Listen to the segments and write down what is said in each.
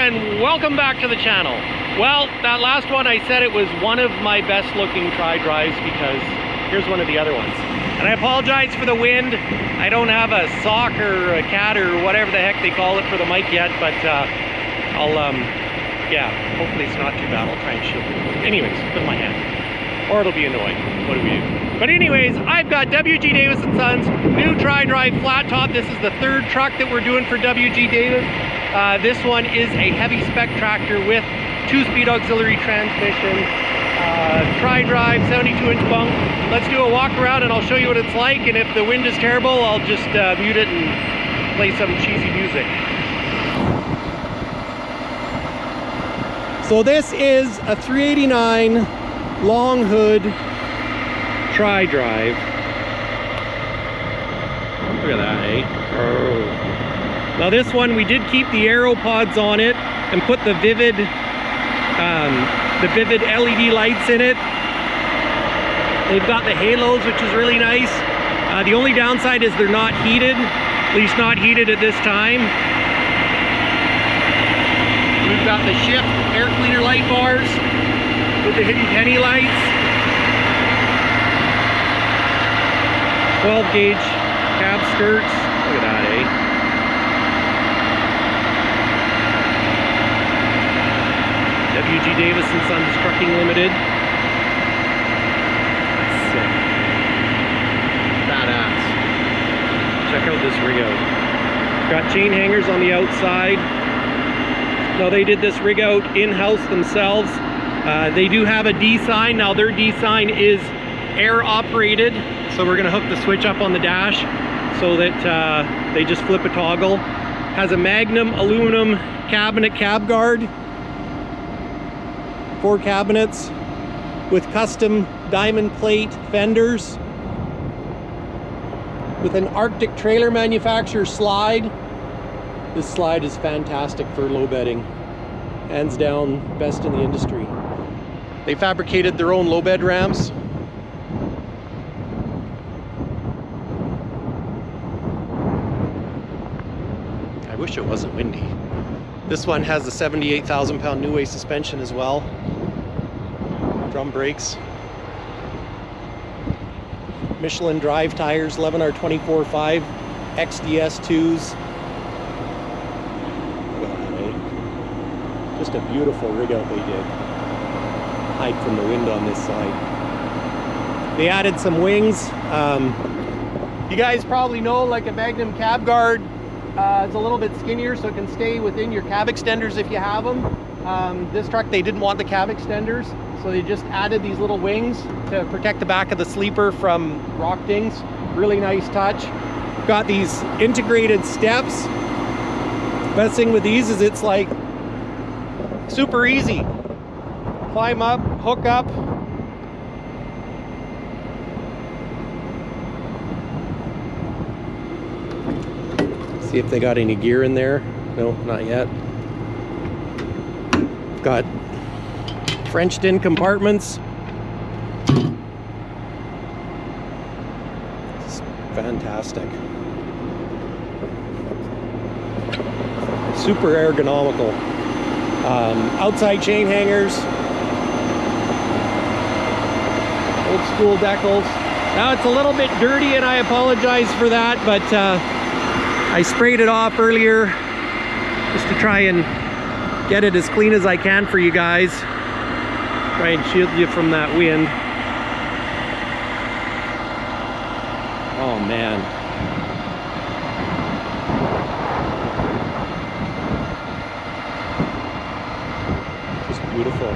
and welcome back to the channel. Well, that last one I said it was one of my best looking Tridrives because here's one of the other ones. And I apologize for the wind. I don't have a sock or a cat or whatever the heck they call it for the mic yet, but yeah, hopefully it's not too bad. I'll try and shield it. Anyways, with my hand. Or it'll be annoying. What do we do? But anyways, I've got WG Davis & Sons new Tridrive flat top. This is the third truck that we're doing for WG Davis. This one is a heavy spec tractor with 2-speed auxiliary transmission, Tridrive, 72-inch bunk. Let's do a walk around and I'll show you what it's like, and if the wind is terrible, I'll just mute it and play some cheesy music. So this is a 389 long hood Tridrive. Look at that, eh? Oh. Now this one, we did keep the aero pods on it and put the vivid LED lights in it. They've got the halos, which is really nice. The only downside is they're not heated, at least not heated at this time. We've got the shift air cleaner light bars with the hidden penny lights. 12 gauge cab skirts. Look at that, eh? WG Davis & Sons Trucking Limited. That's sick. Badass. Check out this rig out. Got chain hangers on the outside. Now they did this rig out in-house themselves. They do have a D sign. Now their D sign is air operated. So we're gonna hook the switch up on the dash so that they just flip a toggle. Has a Magnum aluminum cabinet cab guard. 4 cabinets with custom diamond plate fenders. With an Arctic trailer manufacturer slide. This slide is fantastic for low bedding. Hands down, best in the industry. They fabricated their own low bed ramps. I wish it wasn't windy. This one has a 78,000 pound new way suspension as well. Drum brakes. Michelin drive tires, 11R24.5 XDS2s. Just a beautiful rig out they did. Hide from the wind on this side. They added some wings. You guys probably know, like a Magnum cab guard, it's a little bit skinnier so it can stay within your cab extenders if you have them. This truck, they didn't want the cab extenders, so they just added these little wings to protect the back of the sleeper from rock dings. Really nice touch. Got these integrated steps. Best thing with these is it's like super easy. Climb up, hook up. See if they got any gear in there. No, not yet. Got Frenched in compartments. It's fantastic. Super ergonomical. Outside chain hangers. Old school decals. Now it's a little bit dirty and I apologize for that, but I sprayed it off earlier just to try and get it as clean as I can for you guys. Try and shield you from that wind. Oh man. Just beautiful.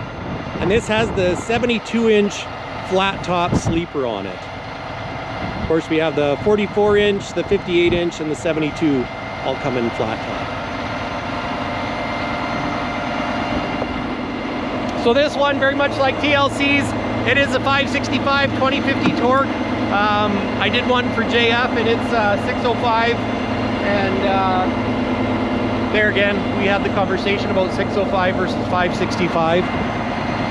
And this has the 72-inch flat top sleeper on it. Of course, we have the 44-inch, the 58-inch, and the 72 all come in flat top. So this one, very much like TLC's, it is a 565 2050 torque. I did one for JF and it's 605, and there again, we had the conversation about 605 versus 565.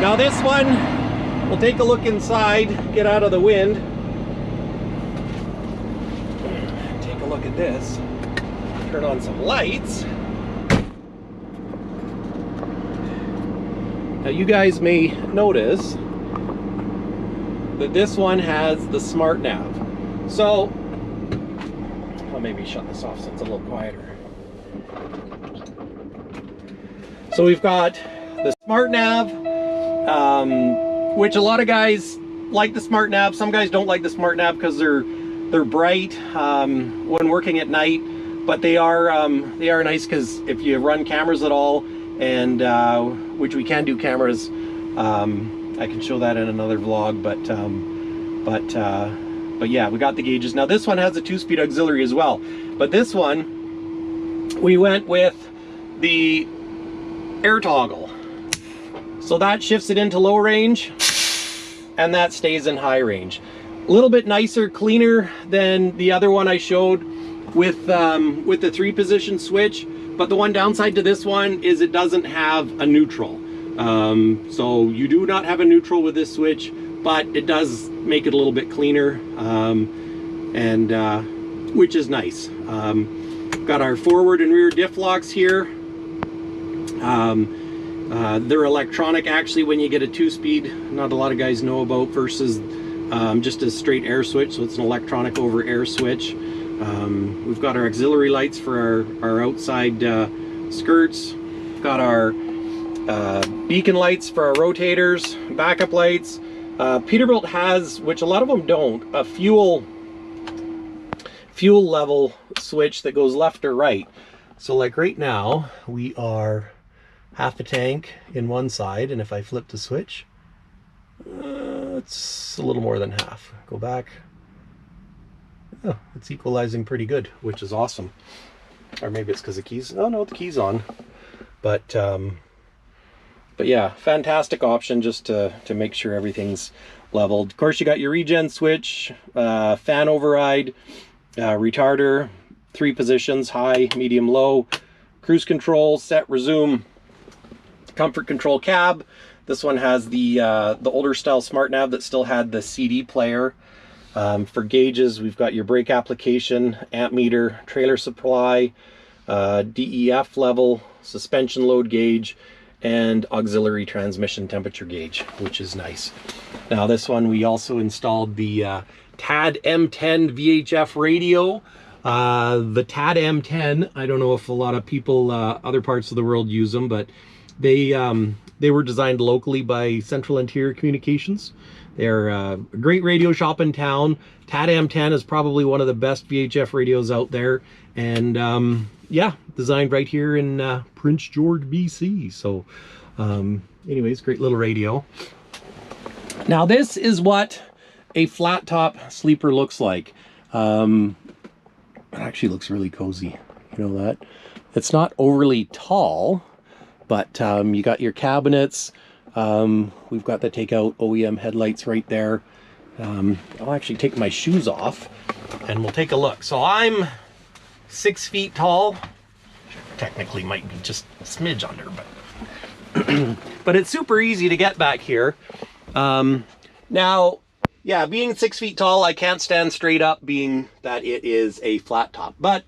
Now this one, we'll take a look inside, get out of the wind. Take a look at this. Turn on some lights. Now you guys may notice that this one has the smart nav. So, I'll maybe shut this off so it's a little quieter. So we've got the smart nav, which a lot of guys like the smart nav. Some guys don't like the smart nav because they're bright when working at night, but they are nice because if you run cameras at all, and which we can do cameras, I can show that in another vlog, but yeah, we got the gauges. Now this one has a 2-speed auxiliary as well, but this one we went with the air toggle, so that shifts it into low range and that stays in high range. A little bit nicer, cleaner than the other one I showed with the 3-position switch, but the one downside to this one is it doesn't have a neutral. So you do not have a neutral with this switch, but it does make it a little bit cleaner, which is nice. Got our forward and rear diff locks here. They're electronic actually when you get a 2-speed, not a lot of guys know about, versus just a straight air switch, so it's an electronic over air switch. We've got our auxiliary lights for our outside skirts. We've got our beacon lights for our rotators, backup lights. Peterbilt has, which a lot of them don't, a fuel level switch that goes left or right. So like right now we are half a tank in one side, and if I flip the switch, it's a little more than half. Go back. Oh, it's equalizing pretty good, which is awesome. Or maybe it's because the keys. Oh no, the key's on. But yeah, fantastic option just to make sure everything's leveled. Of course, you got your regen switch, fan override, retarder, 3 positions: high, medium, low, cruise control, set, resume, comfort control cab. This one has the older style smart nav that still had the CD player. For gauges, we've got your brake application, amp meter, trailer supply, DEF level, suspension load gauge, and auxiliary transmission temperature gauge, which is nice. Now this one we also installed the TAD M10 VHF radio. The TAD M10, I don't know if a lot of people other parts of the world use them, but they were designed locally by Central Interior Communications. They're a great radio shop in town. TAD M10 is probably one of the best VHF radios out there, and yeah, designed right here in Prince George, BC. So anyways, great little radio. Now this is what a flat top sleeper looks like. It actually looks really cozy, you know that? It's not overly tall, but you got your cabinets. We've got the takeout OEM headlights right there. I'll actually take my shoes off and we'll take a look. So I'm 6 feet tall. Technically might be just a smidge under, but but it's super easy to get back here. Now, yeah, being 6 feet tall, I can't stand straight up, being that it is a flat top, but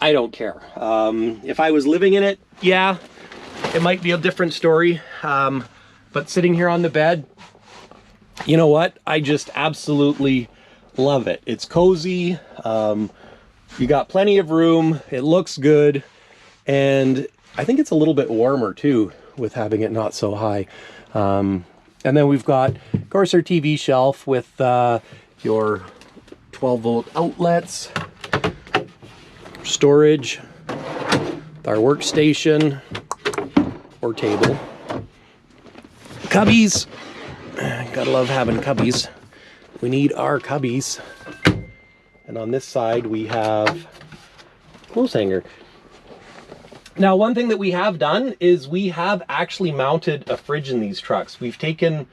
I don't care. If I was living in it, yeah, it might be a different story. But sitting here on the bed, you know what? I just absolutely love it. It's cozy. You got plenty of room. It looks good. And I think it's a little bit warmer too with having it not so high. And then we've got, of course, our TV shelf with your 12-volt outlets, storage, our workstation or table, cubbies. Gotta love having cubbies. We need our cubbies. And on this side we have clothes hanger. Now, one thing that we have done is we have actually mounted a fridge in these trucks. We've taken,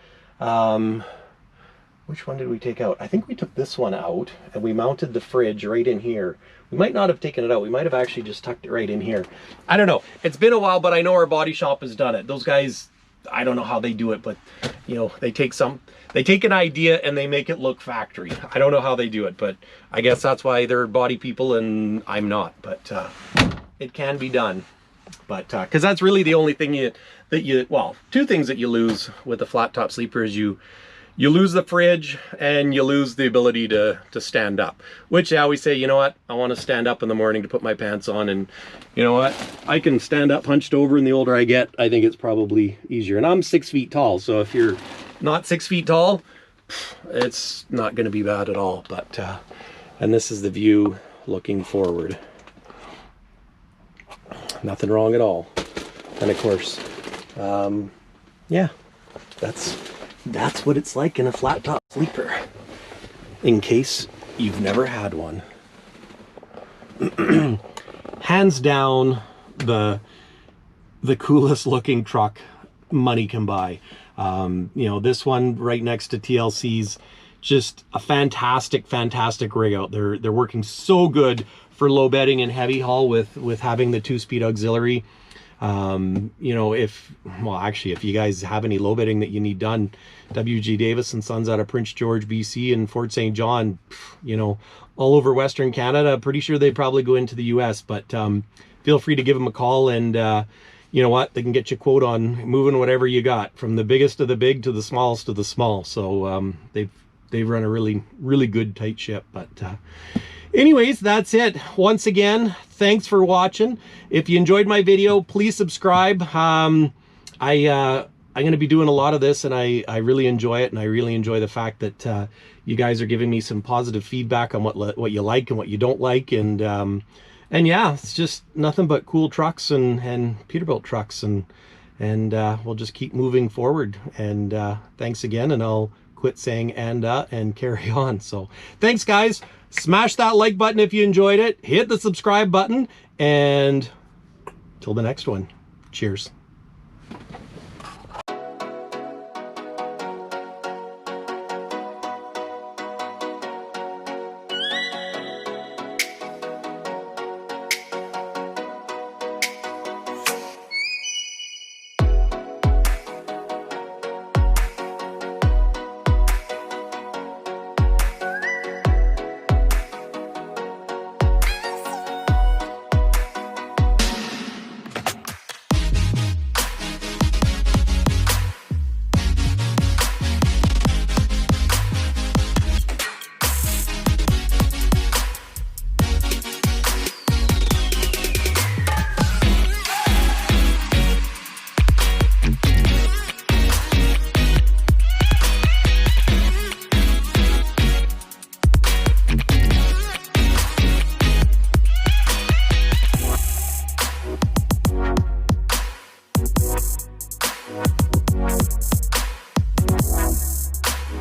which one did we take out? I think we took this one out and we mounted the fridge right in here. We might not have taken it out. We might have actually just tucked it right in here. I don't know. It's been a while, but I know our body shop has done it. Those guys, I don't know how they do it, but you know, they take an idea and they make it look factory. I don't know how they do it, but I guess that's why they're body people and I'm not, but it can be done. But because that's really the only thing well, two things that you lose with a flat top sleeper is you lose the fridge and you lose the ability to stand up, which I always say, you know what, I want to stand up in the morning to put my pants on, and you know what, I can stand up hunched over, and the older I get, I think it's probably easier. And I'm 6 feet tall, so if you're not 6 feet tall, it's not going to be bad at all. But and this is the view looking forward. Nothing wrong at all. And of course, yeah, that's what it's like in a flat top sleeper, in case you've never had one. Hands down, the coolest looking truck money can buy. You know, this one right next to TLC's, just a fantastic rig out. They're working so good for low bedding and heavy haul with having the 2-speed auxiliary. You know, if you guys have any low bedding that you need done, WG Davis and Sons out of Prince George, BC, and Fort St. John, you know, all over Western Canada. Pretty sure they probably go into the US, but feel free to give them a call, and you know what, they can get you a quote on moving whatever you got, from the biggest of the big to the smallest of the small. So they run a really good tight ship. But anyways, that's it. Once again, thanks for watching. If you enjoyed my video, please subscribe. I'm going to be doing a lot of this, and I really enjoy it, and I really enjoy the fact that you guys are giving me some positive feedback on what you like and what you don't like, and yeah, it's just nothing but cool trucks and Peterbilt trucks, and we'll just keep moving forward. And thanks again, and I'll quit saying and carry on. So thanks, guys. Smash that like button if you enjoyed it. Hit the subscribe button, and till the next one, cheers.